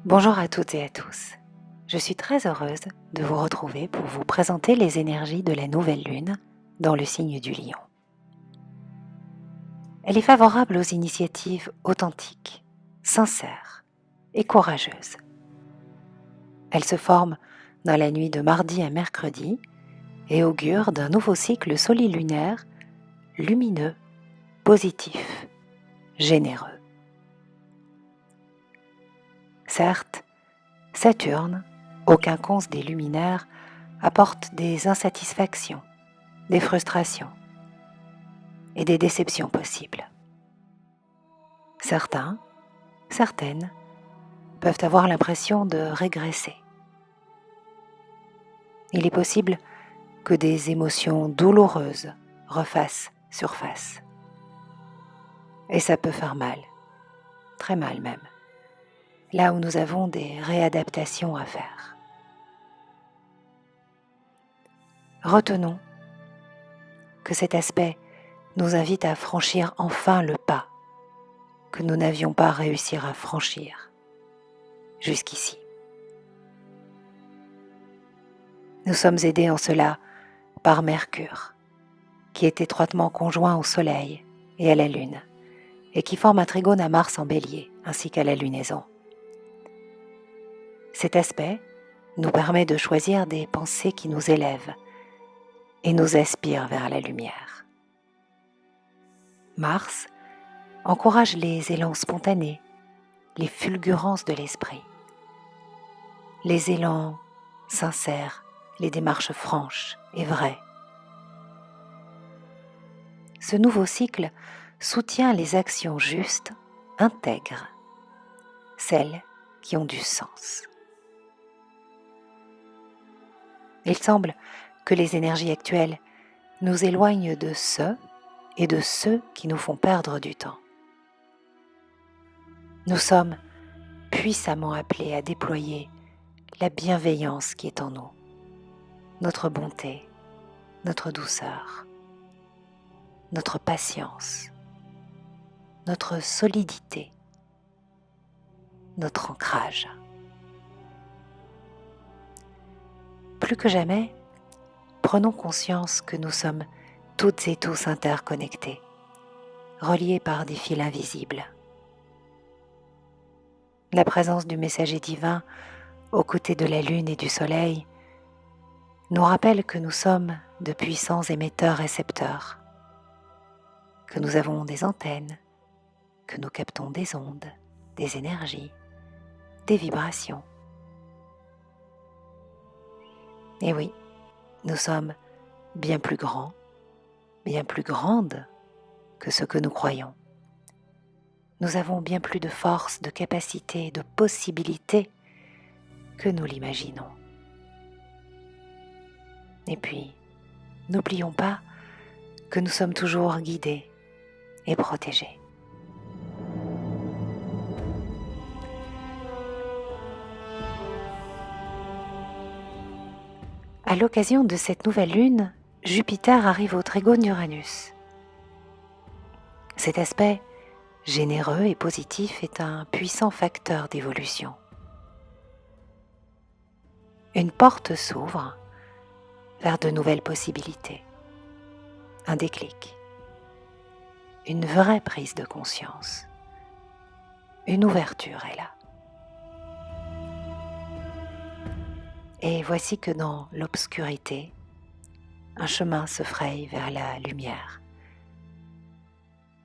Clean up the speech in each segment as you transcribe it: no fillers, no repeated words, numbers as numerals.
Bonjour à toutes et à tous. Je suis très heureuse de vous retrouver pour vous présenter les énergies de la nouvelle lune dans le signe du Lion. Elle est favorable aux initiatives authentiques, sincères et courageuses. Elle se forme dans la nuit de mardi à mercredi et augure d'un nouveau cycle solilunaire lumineux, positif, généreux. Certes, Saturne, ô quinconce des luminaires, apporte des insatisfactions, des frustrations et des déceptions possibles. Certains, certaines, peuvent avoir l'impression de régresser. Il est possible que des émotions douloureuses refassent surface. Et ça peut faire mal, très mal même, là où nous avons des réadaptations à faire. Retenons que cet aspect nous invite à franchir enfin le pas que nous n'avions pas réussi à franchir jusqu'ici. Nous sommes aidés en cela par Mercure, qui est étroitement conjoint au Soleil et à la Lune, et qui forme un trigone à Mars en Bélier, ainsi qu'à la lunaison. Cet aspect nous permet de choisir des pensées qui nous élèvent et nous aspirent vers la lumière. Mars encourage les élans spontanés, les fulgurances de l'esprit, les élans sincères, les démarches franches et vraies. Ce nouveau cycle soutient les actions justes, intègres, celles qui ont du sens. Il semble que les énergies actuelles nous éloignent de ceux et de ceux qui nous font perdre du temps. Nous sommes puissamment appelés à déployer la bienveillance qui est en nous, notre bonté, notre douceur, notre patience, notre solidité, notre ancrage. Plus que jamais, prenons conscience que nous sommes toutes et tous interconnectés, reliés par des fils invisibles. La présence du messager divin aux côtés de la lune et du soleil nous rappelle que nous sommes de puissants émetteurs-récepteurs, que nous avons des antennes, que nous captons des ondes, des énergies, des vibrations. Et oui, nous sommes bien plus grands, bien plus grandes que ce que nous croyons. Nous avons bien plus de force, de capacité, de possibilités que nous l'imaginons. Et puis, n'oublions pas que nous sommes toujours guidés et protégés. À l'occasion de cette nouvelle lune, Jupiter arrive au trigone d'Uranus. Cet aspect généreux et positif est un puissant facteur d'évolution. Une porte s'ouvre vers de nouvelles possibilités, un déclic, une vraie prise de conscience, une ouverture est là. Et voici que dans l'obscurité, un chemin se fraye vers la lumière.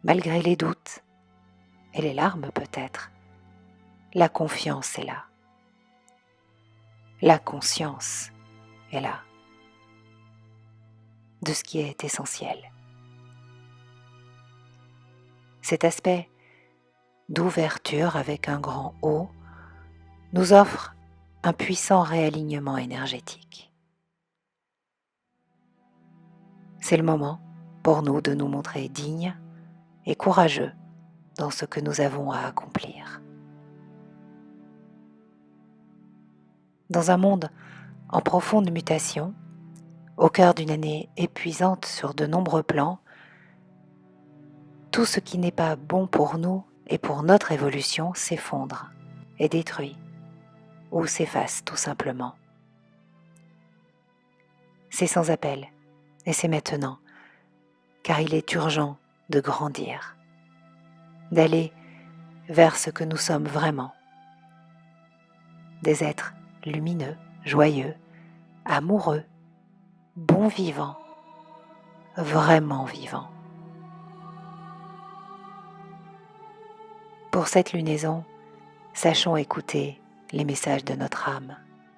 Malgré les doutes et les larmes peut-être, la confiance est là. La conscience est là de ce qui est essentiel. Cet aspect d'ouverture avec un grand O nous offre un puissant réalignement énergétique. C'est le moment pour nous de nous montrer dignes et courageux dans ce que nous avons à accomplir. Dans un monde en profonde mutation, au cœur d'une année épuisante sur de nombreux plans, tout ce qui n'est pas bon pour nous et pour notre évolution s'effondre, est détruit ou s'efface tout simplement. C'est sans appel et c'est maintenant, car il est urgent de grandir, d'aller vers ce que nous sommes vraiment, des êtres lumineux, joyeux, amoureux, bons vivants, vraiment vivants. Pour cette lunaison, sachons écouter les messages de notre âme,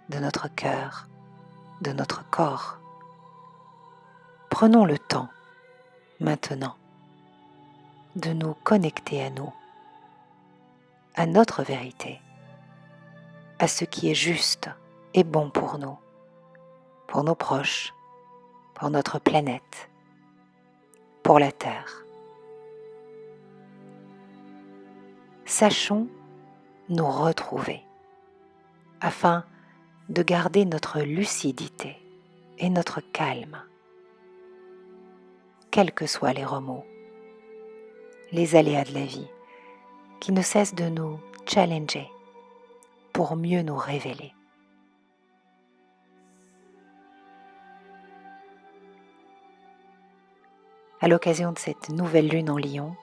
de notre cœur, de notre corps. Prenons le temps, maintenant, de nous connecter à nous, à notre vérité, à ce qui est juste et bon pour nous, pour nos proches, pour notre planète, pour la Terre. Sachons nous retrouver afin de garder notre lucidité et notre calme, quels que soient les remous, les aléas de la vie qui ne cessent de nous challenger pour mieux nous révéler. À l'occasion de cette nouvelle lune en Lion,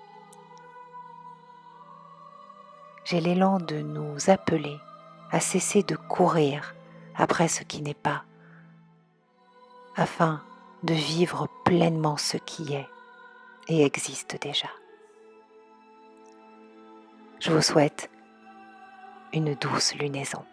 j'ai l'élan de nous appeler à cesser de courir après ce qui n'est pas, afin de vivre pleinement ce qui est et existe déjà. Je vous souhaite une douce lunaison.